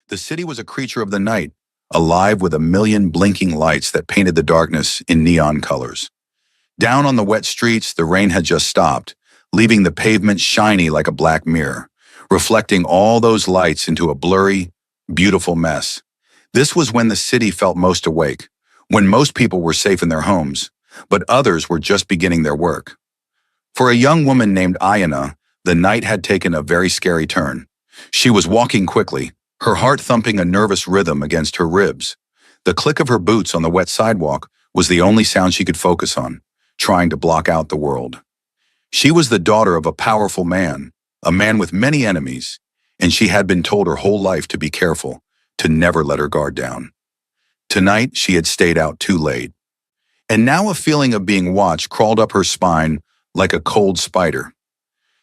The city was a creature of the night, alive with a million blinking lights that painted the darkness in neon colors. Down on the wet streets, the rain had just stopped, leaving the pavement shiny like a black mirror, reflecting all those lights into a blurry, beautiful mess. This was when the city felt most awake, when most people were safe in their homes, but others were just beginning their work. For a young woman named Ayana, the night had taken a very scary turn. She was walking quickly, her heart thumping a nervous rhythm against her ribs. The click of her boots on the wet sidewalk was the only sound she could focus on, trying to block out the world. She was the daughter of a powerful man, a man with many enemies, and she had been told her whole life to be careful, to never let her guard down. Tonight, she had stayed out too late. And now a feeling of being watched crawled up her spine like a cold spider.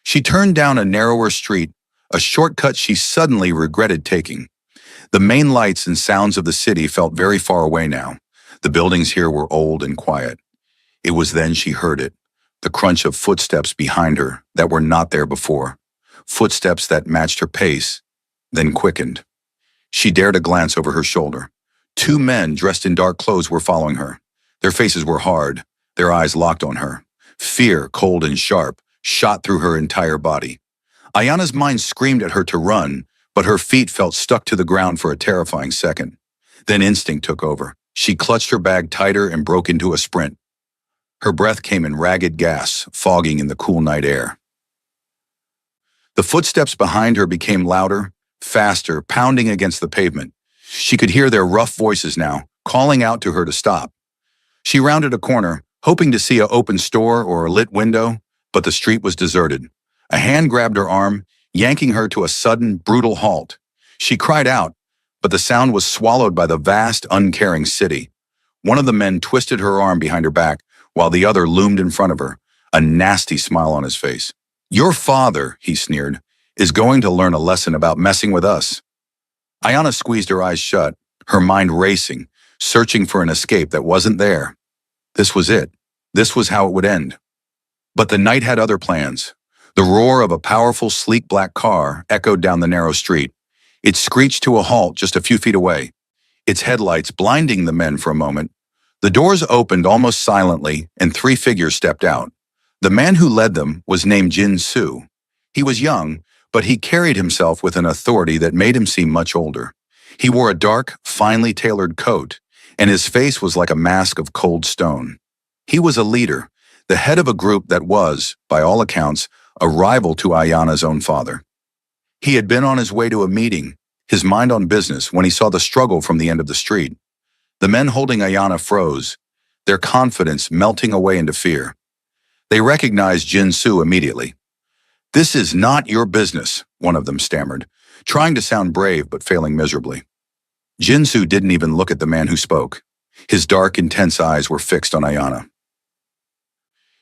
She turned down a narrower street, a shortcut she suddenly regretted taking. The main lights and sounds of the city felt very far away now. The buildings here were old and quiet. It was then she heard it, the crunch of footsteps behind her that were not there before. Footsteps that matched her pace, then quickened. She dared a glance over her shoulder. Two men dressed in dark clothes were following her. Their faces were hard, their eyes locked on her. Fear, cold and sharp, shot through her entire body. Ayana's mind screamed at her to run, but her feet felt stuck to the ground for a terrifying second. Then instinct took over. She clutched her bag tighter and broke into a sprint. Her breath came in ragged gasps, fogging in the cool night air. The footsteps behind her became louder, faster, pounding against the pavement. She could hear their rough voices now, calling out to her to stop. She rounded a corner, hoping to see an open store or a lit window, but the street was deserted. A hand grabbed her arm, yanking her to a sudden, brutal halt. She cried out, but the sound was swallowed by the vast, uncaring city. One of the men twisted her arm behind her back, while the other loomed in front of her, a nasty smile on his face. "Your father," he sneered, "is going to learn a lesson about messing with us." Ayana squeezed her eyes shut, her mind racing, searching for an escape that wasn't there. This was it. This was how it would end. But the night had other plans. The roar of a powerful, sleek black car echoed down the narrow street. It screeched to a halt just a few feet away, its headlights blinding the men for a moment. The doors opened almost silently, and three figures stepped out. The man who led them was named Jin-Soo. He was young, but he carried himself with an authority that made him seem much older. He wore a dark, finely tailored coat, and his face was like a mask of cold stone. He was a leader, the head of a group that was, by all accounts, a rival to Ayana's own father. He had been on his way to a meeting, his mind on business, when he saw the struggle from the end of the street. The men holding Ayana froze, their confidence melting away into fear. They recognized Jin-Soo immediately. "This is not your business," one of them stammered, trying to sound brave but failing miserably. Jin-Soo didn't even look at the man who spoke. His dark, intense eyes were fixed on Ayana.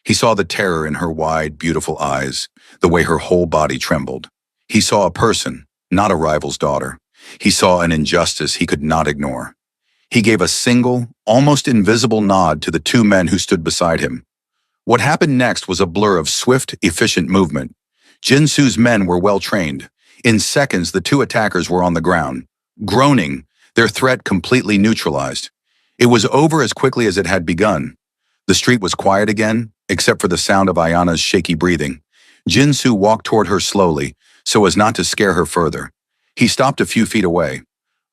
He saw the terror in her wide, beautiful eyes, the way her whole body trembled. He saw a person, not a rival's daughter. He saw an injustice he could not ignore. He gave a single, almost invisible nod to the two men who stood beside him. What happened next was a blur of swift, efficient movement. Jin-Soo's men were well trained. In seconds, the two attackers were on the ground, groaning, their threat completely neutralized. It was over as quickly as it had begun. The street was quiet again, except for the sound of Ayana's shaky breathing. Jin-Soo walked toward her slowly, so as not to scare her further. He stopped a few feet away.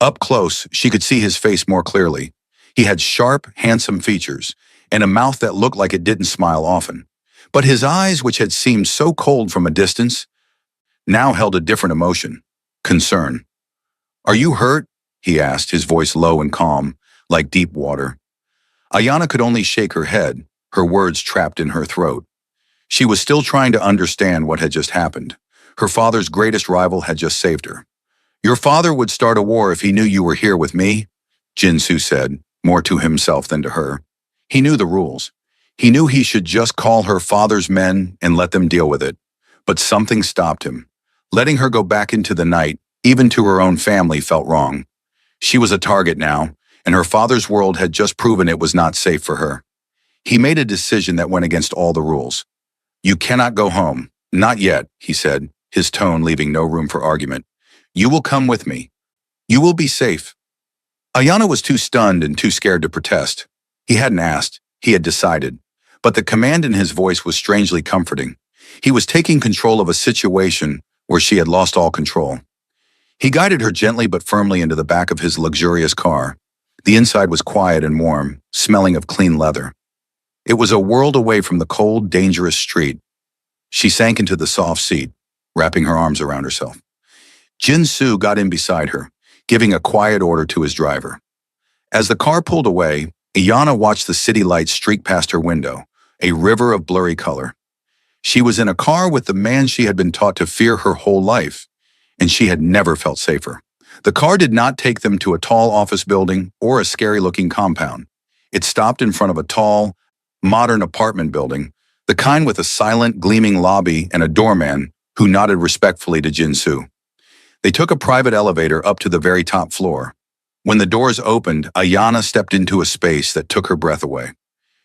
Up close, she could see his face more clearly. He had sharp, handsome features, and a mouth that looked like it didn't smile often. But his eyes, which had seemed so cold from a distance, now held a different emotion, concern. "Are you hurt?" he asked, his voice low and calm, like deep water. Ayana could only shake her head, her words trapped in her throat. She was still trying to understand what had just happened. Her father's greatest rival had just saved her. "Your father would start a war if he knew you were here with me," Jin-Soo said, more to himself than to her. He knew the rules. He knew he should just call her father's men and let them deal with it. But something stopped him. Letting her go back into the night, even to her own family, felt wrong. She was a target now, and her father's world had just proven it was not safe for her. He made a decision that went against all the rules. "You cannot go home. Not yet," he said, his tone leaving no room for argument. "You will come with me. You will be safe. Ayana was too stunned and too scared to protest. He hadn't asked, he had decided. But the command in his voice was strangely comforting. He was taking control of a situation where she had lost all control. He guided her gently but firmly into the back of his luxurious car. The inside was quiet and warm, smelling of clean leather. It was a world away from the cold, dangerous street. She sank into the soft seat, wrapping her arms around herself. Jin-soo got in beside her, giving a quiet order to his driver. As the car pulled away, Ayana watched the city lights streak past her window, a river of blurry color. She was in a car with the man she had been taught to fear her whole life, and she had never felt safer. The car did not take them to a tall office building or a scary-looking compound. It stopped in front of a tall, modern apartment building, the kind with a silent, gleaming lobby and a doorman who nodded respectfully to Jin-soo. They took a private elevator up to the very top floor. When the doors opened, Ayana stepped into a space that took her breath away.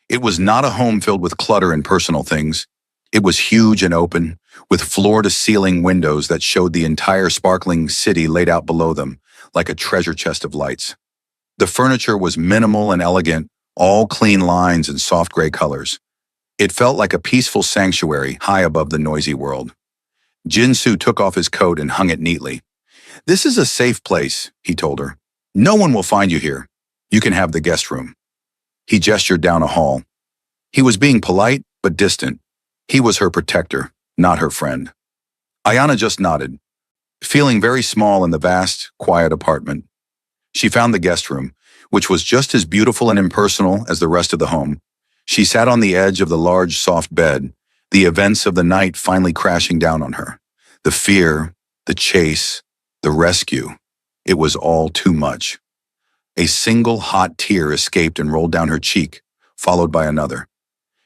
It was not a home filled with clutter and personal things. It was huge and open, with floor-to-ceiling windows that showed the entire sparkling city laid out below them, like a treasure chest of lights. The furniture was minimal and elegant, all clean lines and soft gray colors. It felt like a peaceful sanctuary high above the noisy world. Jin-soo took off his coat and hung it neatly. "This is a safe place," he told her. "No one will find you here. You can have the guest room." He gestured down a hall. He was being polite, but distant. He was her protector, not her friend. Ayana just nodded, feeling very small in the vast, quiet apartment. She found the guest room, which was just as beautiful and impersonal as the rest of the home. She sat on the edge of the large, soft bed, the events of the night finally crashing down on her. The fear, the chase, the rescue. It was all too much. A single hot tear escaped and rolled down her cheek, followed by another.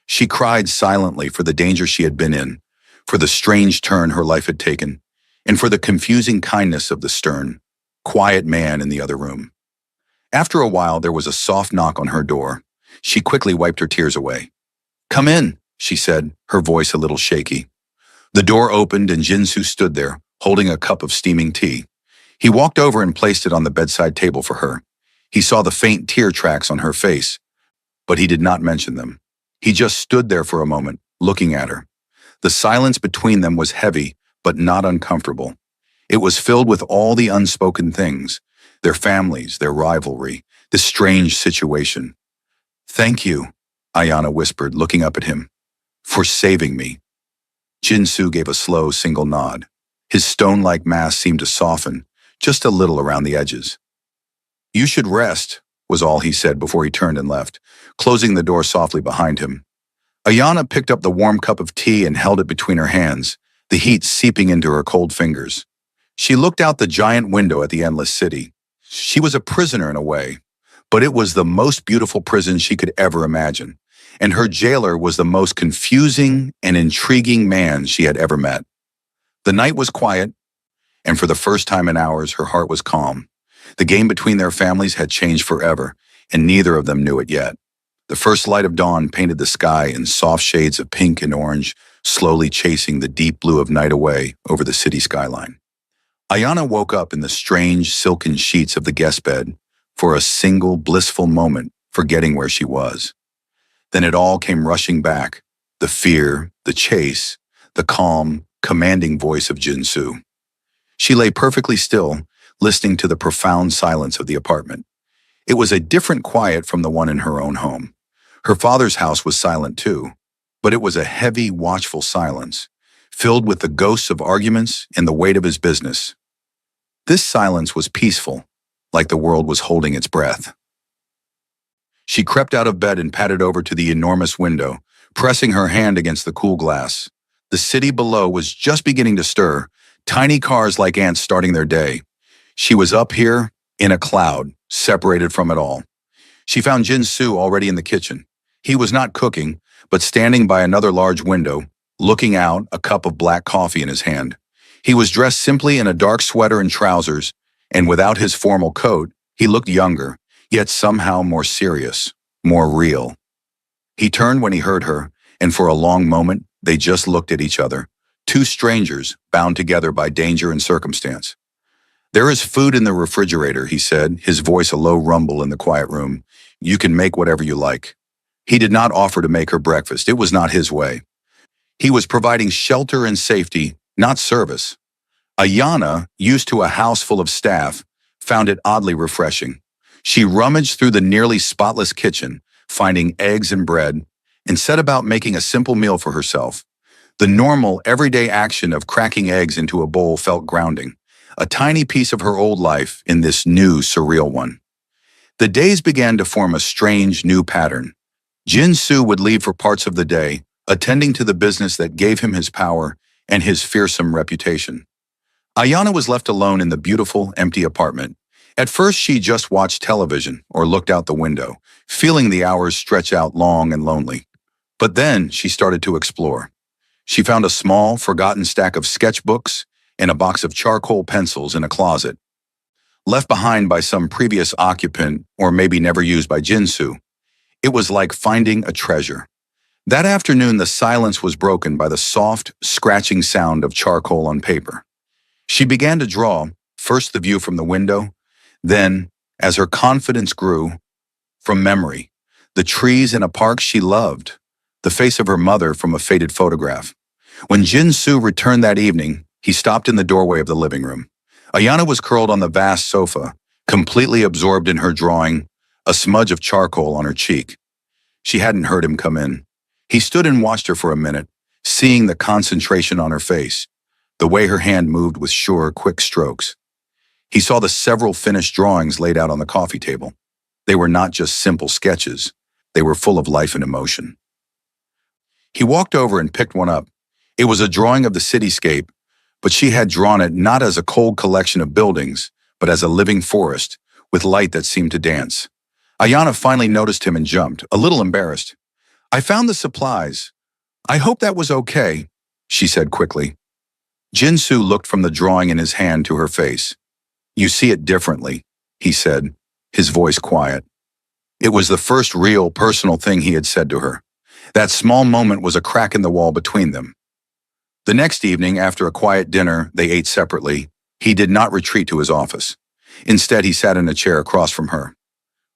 She cried silently for the danger she had been in, for the strange turn her life had taken, and for the confusing kindness of the stern, quiet man in the other room. After a while, there was a soft knock on her door. She quickly wiped her tears away. "Come in," she said, her voice a little shaky. The door opened and Jin-soo stood there, holding a cup of steaming tea. He walked over and placed it on the bedside table for her. He saw the faint tear tracks on her face, but he did not mention them. He just stood there for a moment, looking at her. The silence between them was heavy, but not uncomfortable. It was filled with all the unspoken things, their families, their rivalry, this strange situation. "Thank you," Ayana whispered, looking up at him, "for saving me." Jin-soo gave a slow, single nod. His stone-like mask seemed to soften, just a little around the edges. "You should rest," was all he said before he turned and left, closing the door softly behind him. Ayana picked up the warm cup of tea and held it between her hands, the heat seeping into her cold fingers. She looked out the giant window at the endless city. She was a prisoner in a way, but it was the most beautiful prison she could ever imagine, and her jailer was the most confusing and intriguing man she had ever met. The night was quiet, and for the first time in hours, her heart was calm. The game between their families had changed forever, and neither of them knew it yet. The first light of dawn painted the sky in soft shades of pink and orange, slowly chasing the deep blue of night away over the city skyline. Ayana woke up in the strange, silken sheets of the guest bed for a single blissful moment, forgetting where she was. Then it all came rushing back, the fear, the chase, the calm, commanding voice of Jin-soo. She lay perfectly still, listening to the profound silence of the apartment. It was a different quiet from the one in her own home. Her father's house was silent too, but it was a heavy, watchful silence, filled with the ghosts of arguments and the weight of his business. This silence was peaceful, like the world was holding its breath. She crept out of bed and padded over to the enormous window, pressing her hand against the cool glass. The city below was just beginning to stir, tiny cars like ants starting their day. She was up here, in a cloud, separated from it all. She found Jin-soo already in the kitchen. He was not cooking, but standing by another large window, looking out, a cup of black coffee in his hand. He was dressed simply in a dark sweater and trousers, and without his formal coat, he looked younger, yet somehow more serious, more real. He turned when he heard her, and for a long moment, they just looked at each other, two strangers bound together by danger and circumstance. "There is food in the refrigerator," he said, his voice a low rumble in the quiet room. "You can make whatever you like." He did not offer to make her breakfast. It was not his way. He was providing shelter and safety, not service. Ayana, used to a house full of staff, found it oddly refreshing. She rummaged through the nearly spotless kitchen, finding eggs and bread, and set about making a simple meal for herself. The normal, everyday action of cracking eggs into a bowl felt grounding, a tiny piece of her old life in this new, surreal one. The days began to form a strange, new pattern. Jin-Soo would leave for parts of the day, attending to the business that gave him his power and his fearsome reputation. Ayana was left alone in the beautiful, empty apartment. At first, she just watched television or looked out the window, feeling the hours stretch out long and lonely. But then she started to explore. She found a small, forgotten stack of sketchbooks and a box of charcoal pencils in a closet, left behind by some previous occupant or maybe never used by Jin-Soo. It was like finding a treasure. That afternoon, the silence was broken by the soft, scratching sound of charcoal on paper. She began to draw, first the view from the window, then, as her confidence grew, from memory, the trees in a park she loved, the face of her mother from a faded photograph. When Jin-Soo returned that evening, he stopped in the doorway of the living room. Ayana was curled on the vast sofa, completely absorbed in her drawing, a smudge of charcoal on her cheek. She hadn't heard him come in. He stood and watched her for a minute, seeing the concentration on her face, the way her hand moved with sure, quick strokes. He saw the several finished drawings laid out on the coffee table. They were not just simple sketches. They were full of life and emotion. He walked over and picked one up. It was a drawing of the cityscape, but she had drawn it not as a cold collection of buildings, but as a living forest, with light that seemed to dance. Ayana finally noticed him and jumped, a little embarrassed. "I found the supplies. I hope that was okay," she said quickly. Jin-Soo looked from the drawing in his hand to her face. "You see it differently," he said, his voice quiet. It was the first real, personal thing he had said to her. That small moment was a crack in the wall between them. The next evening, after a quiet dinner they ate separately, he did not retreat to his office. Instead, he sat in a chair across from her.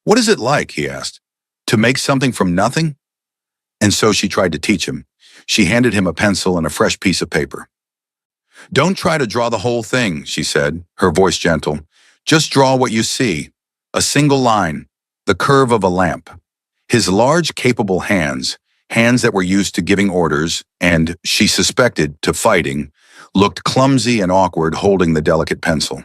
"What is it like," he asked, "to make something from nothing?" And so she tried to teach him. She handed him a pencil and a fresh piece of paper. "Don't try to draw the whole thing," she said, her voice gentle. "Just draw what you see. A single line, the curve of a lamp." His large, capable hands that were used to giving orders and, she suspected, to fighting, looked clumsy and awkward holding the delicate pencil.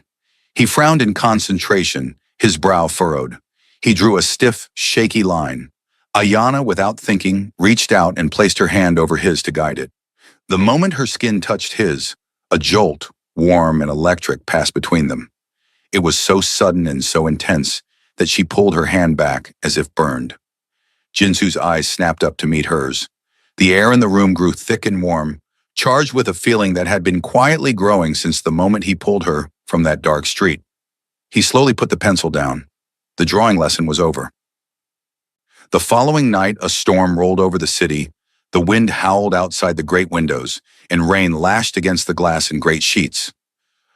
He frowned in concentration, his brow furrowed. He drew a stiff, shaky line. Ayana, without thinking, reached out and placed her hand over his to guide it. The moment her skin touched his, a jolt, warm and electric, passed between them. It was so sudden and so intense that she pulled her hand back as if burned. Jin-Soo's eyes snapped up to meet hers. The air in the room grew thick and warm, charged with a feeling that had been quietly growing since the moment he pulled her from that dark street. He slowly put the pencil down. The drawing lesson was over. The following night, a storm rolled over the city. The wind howled outside the great windows, and rain lashed against the glass in great sheets.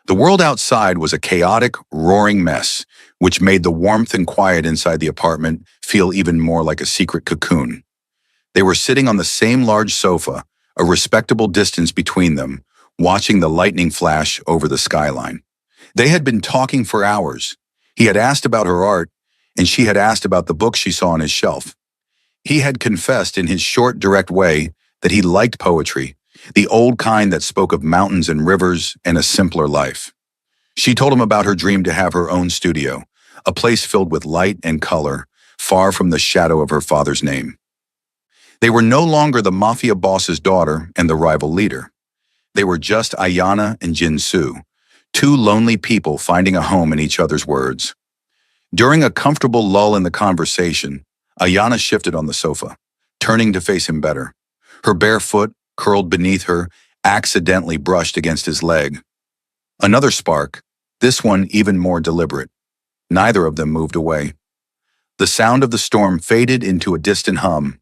The world outside was a chaotic, roaring mess, which made the warmth and quiet inside the apartment feel even more like a secret cocoon. They were sitting on the same large sofa, a respectable distance between them, watching the lightning flash over the skyline. They had been talking for hours. He had asked about her art, and she had asked about the book she saw on his shelf. He had confessed in his short, direct way that he liked poetry, the old kind that spoke of mountains and rivers and a simpler life. She told him about her dream to have her own studio, a place filled with light and color, far from the shadow of her father's name. They were no longer the MAFIA boss's daughter and the rival leader. They were just Ayana and Jin-Soo, two lonely people finding a home in each other's words. During a comfortable lull in the conversation, Ayana shifted on the sofa, turning to face him better. Her bare foot, curled beneath her, accidentally brushed against his leg. Another spark, this one even more deliberate. Neither of them moved away. The sound of the storm faded into a distant hum.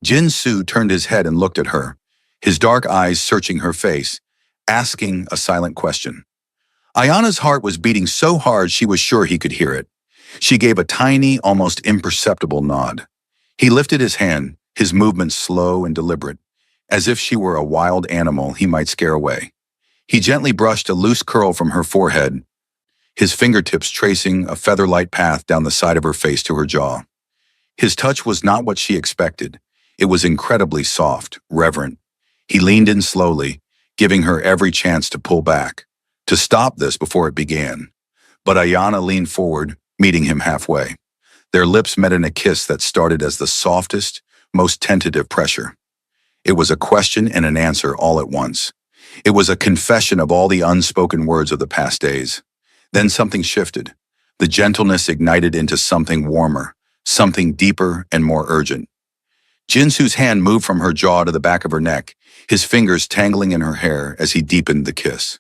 Jin-Soo turned his head and looked at her, his dark eyes searching her face, asking a silent question. Ayana's heart was beating so hard she was sure he could hear it. She gave a tiny, almost imperceptible nod. He lifted his hand, his movements slow and deliberate, as if she were a wild animal he might scare away. He gently brushed a loose curl from her forehead, his fingertips tracing a feather-light path down the side of her face to her jaw. His touch was not what she expected. It was incredibly soft, reverent. He leaned in slowly, giving her every chance to pull back, to stop this before it began. But Ayana leaned forward, meeting him halfway. Their lips met in a kiss that started as the softest, most tentative pressure. It was a question and an answer all at once. It was a confession of all the unspoken words of the past days. Then something shifted. The gentleness ignited into something warmer, something deeper and more urgent. Jinsu's hand moved from her jaw to the back of her neck, his fingers tangling in her hair as he deepened the kiss.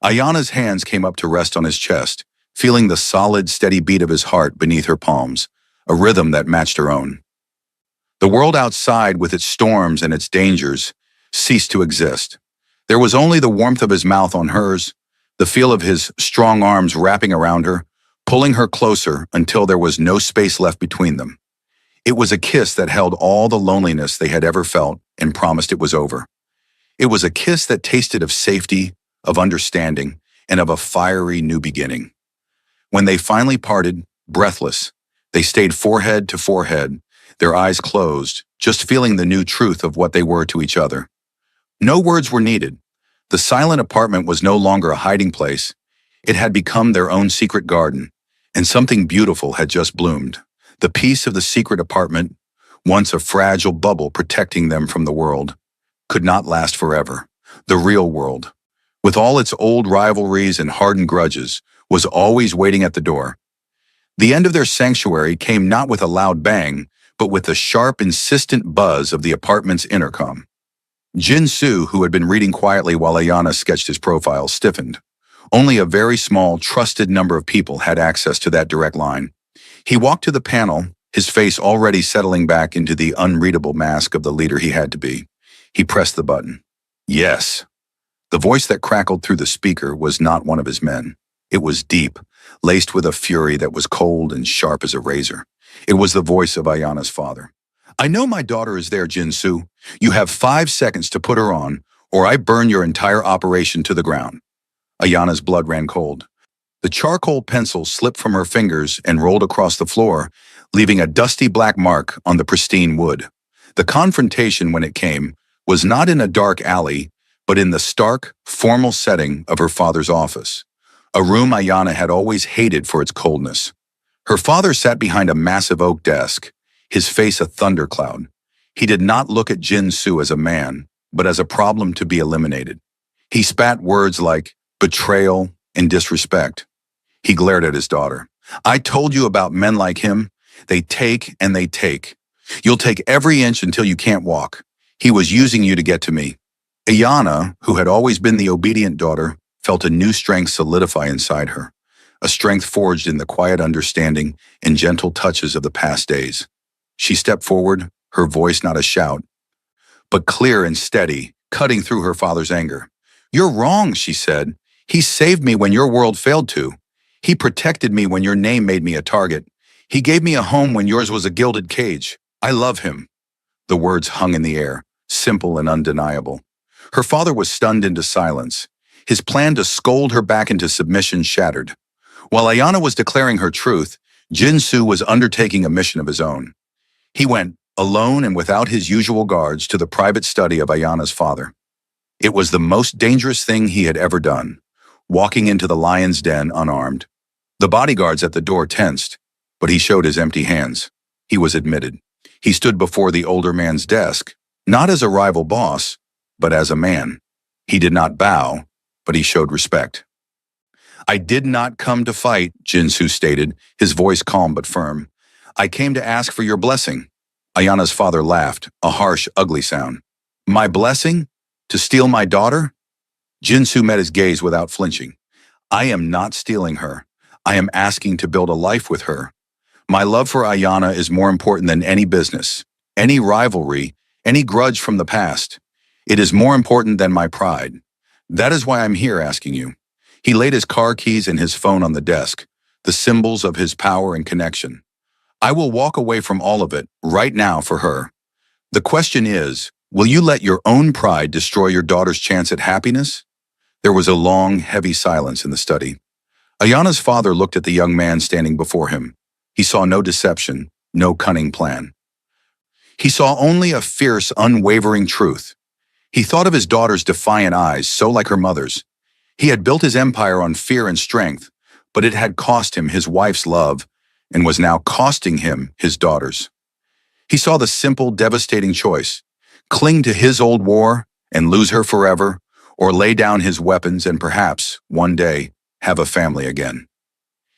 Ayana's hands came up to rest on his chest, feeling the solid, steady beat of his heart beneath her palms, a rhythm that matched her own. The world outside, with its storms and its dangers, ceased to exist. There was only the warmth of his mouth on hers, the feel of his strong arms wrapping around her, pulling her closer until there was no space left between them. It was a kiss that held all the loneliness they had ever felt and promised it was over. It was a kiss that tasted of safety, of understanding, and of a fiery new beginning. When they finally parted, breathless, they stayed forehead to forehead, their eyes closed, just feeling the new truth of what they were to each other. No words were needed. The silent apartment was no longer a hiding place. It had become their own secret garden, and something beautiful had just bloomed. The peace of the secret apartment, once a fragile bubble protecting them from the world, could not last forever. The real world, with all its old rivalries and hardened grudges, was always waiting at the door. The end of their sanctuary came not with a loud bang, but with the sharp, insistent buzz of the apartment's intercom. Jinsu, who had been reading quietly while Ayana sketched his profile, stiffened. Only a very small, trusted number of people had access to that direct line. He walked to the panel, his face already settling back into the unreadable mask of the leader he had to be. He pressed the button. Yes. The voice that crackled through the speaker was not one of his men. It was deep, laced with a fury that was cold and sharp as a razor. It was the voice of Ayana's father. I know my daughter is there, Jinsu. You have 5 seconds to put her on, or I burn your entire operation to the ground. Ayana's blood ran cold. The charcoal pencil slipped from her fingers and rolled across the floor, leaving a dusty black mark on the pristine wood. The confrontation, when it came, was not in a dark alley, but in the stark, formal setting of her father's office, a room Ayana had always hated for its coldness. Her father sat behind a massive oak desk, his face a thundercloud. He did not look at Jinsu as a man, but as a problem to be eliminated. He spat words like betrayal and disrespect. He glared at his daughter. I told you about men like him. They take and they take. You'll take every inch until you can't walk. He was using you to get to me. Ayana, who had always been the obedient daughter, felt a new strength solidify inside her, a strength forged in the quiet understanding and gentle touches of the past days. She stepped forward, her voice not a shout, but clear and steady, cutting through her father's anger. You're wrong, she said. He saved me when your world failed to. He protected me when your name made me a target. He gave me a home when yours was a gilded cage. I love him. The words hung in the air, simple and undeniable. Her father was stunned into silence. His plan to scold her back into submission shattered. While Ayana was declaring her truth, Jinsu was undertaking a mission of his own. He went, alone and without his usual guards, to the private study of Ayana's father. It was the most dangerous thing he had ever done, walking into the lion's den unarmed. The bodyguards at the door tensed, but he showed his empty hands. He was admitted. He stood before the older man's desk, not as a rival boss, but as a man. He did not bow, but he showed respect. I did not come to fight, Jinsu stated, his voice calm but firm. I came to ask for your blessing. Ayana's father laughed, a harsh, ugly sound. My blessing? To steal my daughter? Jinsu met his gaze without flinching. I am not stealing her. I am asking to build a life with her. My love for Ayana is more important than any business, any rivalry, any grudge from the past. It is more important than my pride. That is why I'm here asking you. He laid his car keys and his phone on the desk, the symbols of his power and connection. I will walk away from all of it, right now for her. The question is, will you let your own pride destroy your daughter's chance at happiness? There was a long, heavy silence in the study. Ayana's father looked at the young man standing before him. He saw no deception, no cunning plan. He saw only a fierce, unwavering truth. He thought of his daughter's defiant eyes, so like her mother's. He had built his empire on fear and strength, but it had cost him his wife's love and was now costing him his daughter's. He saw the simple, devastating choice: cling to his old war and lose her forever, or lay down his weapons and perhaps, one day, have a family again.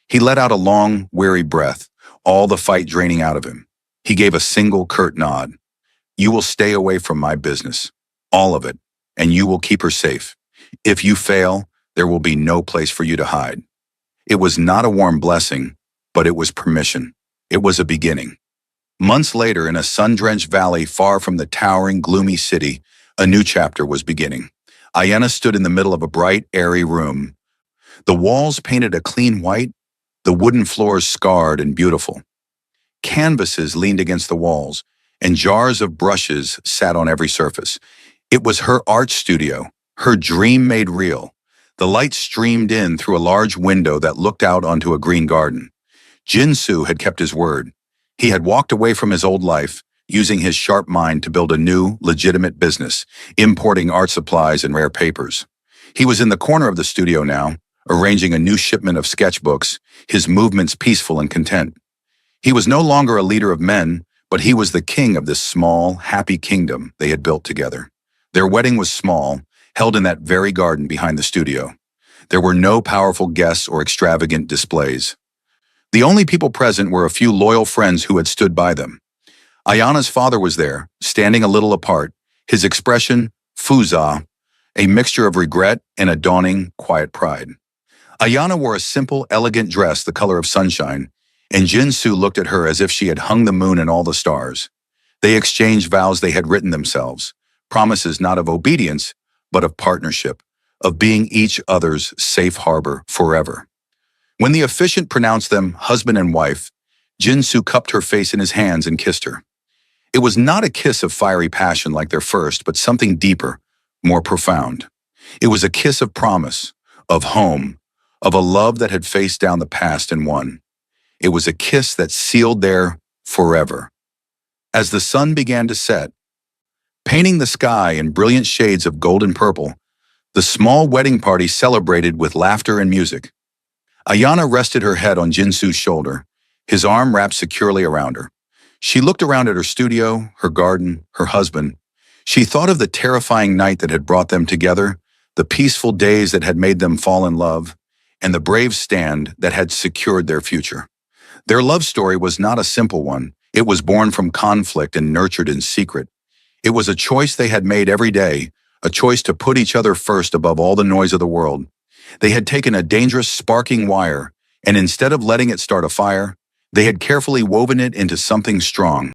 He let out a long, weary breath, all the fight draining out of him. He gave a single curt nod. You will stay away from my business, all of it, and you will keep her safe. If you fail, there will be no place for you to hide. It was not a warm blessing, but it was permission. It was a beginning. Months later, in a sun-drenched valley far from the towering, gloomy city, a new chapter was beginning. Ayana stood in the middle of a bright, airy room. The walls painted a clean white, the wooden floors scarred and beautiful. Canvases leaned against the walls, and jars of brushes sat on every surface. It was her art studio, her dream made real. The light streamed in through a large window that looked out onto a green garden. Jinsu had kept his word. He had walked away from his old life, using his sharp mind to build a new, legitimate business, importing art supplies and rare papers. He was in the corner of the studio now, arranging a new shipment of sketchbooks, his movements peaceful and content. He was no longer a leader of men, but he was the king of this small, happy kingdom they had built together. Their wedding was small, held in that very garden behind the studio. There were no powerful guests or extravagant displays. The only people present were a few loyal friends who had stood by them. Ayana's father was there, standing a little apart, his expression, fuza, a mixture of regret and a dawning, quiet pride. Ayana wore a simple, elegant dress the color of sunshine, and Jinsu looked at her as if she had hung the moon and all the stars. They exchanged vows they had written themselves, promises not of obedience, but of partnership, of being each other's safe harbor forever. When the officiant pronounced them husband and wife, Jinsu cupped her face in his hands and kissed her. It was not a kiss of fiery passion like their first, but something deeper, more profound. It was a kiss of promise, of home, of a love that had faced down the past and won. It was a kiss that sealed their forever. As the sun began to set, painting the sky in brilliant shades of gold and purple, the small wedding party celebrated with laughter and music. Ayana rested her head on Jinsu's shoulder, his arm wrapped securely around her. She looked around at her studio, her garden, her husband. She thought of the terrifying night that had brought them together, the peaceful days that had made them fall in love, and the brave stand that had secured their future. Their love story was not a simple one. It was born from conflict and nurtured in secret. It was a choice they had made every day, a choice to put each other first above all the noise of the world. They had taken a dangerous, sparking wire, and instead of letting it start a fire, they had carefully woven it into something strong.